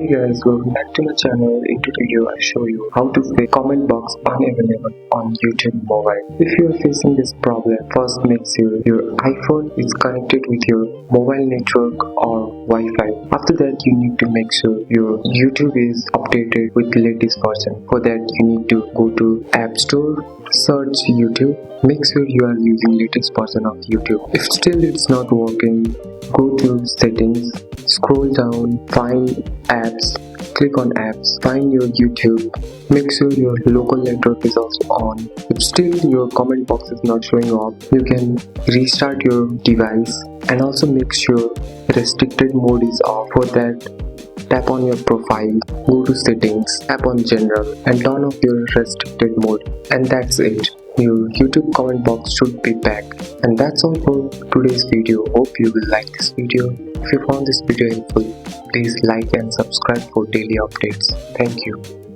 Hey guys, welcome back to my channel. In today's video I show you how to fix comment box unavailable on YouTube mobile. If you are facing this problem, first make sure your iPhone is connected with your mobile network or Wi-Fi. After that you need to make sure your YouTube is updated with the latest version. For that you need to go to App Store, search YouTube, make sure you are using latest version of YouTube. If still it's not working, go to settings, scroll down, find apps, click on apps, find your YouTube, make sure your local network is also on. If still your comment box is not showing up, you can restart your device and also make sure restricted mode is off. For that, tap on your profile, go to settings, tap on general and turn off your restricted mode, and that's it. Your YouTube comment box should be back. And that's all for today's video. Hope you will like this video. If you found this video helpful, please like and subscribe for daily updates. Thank you.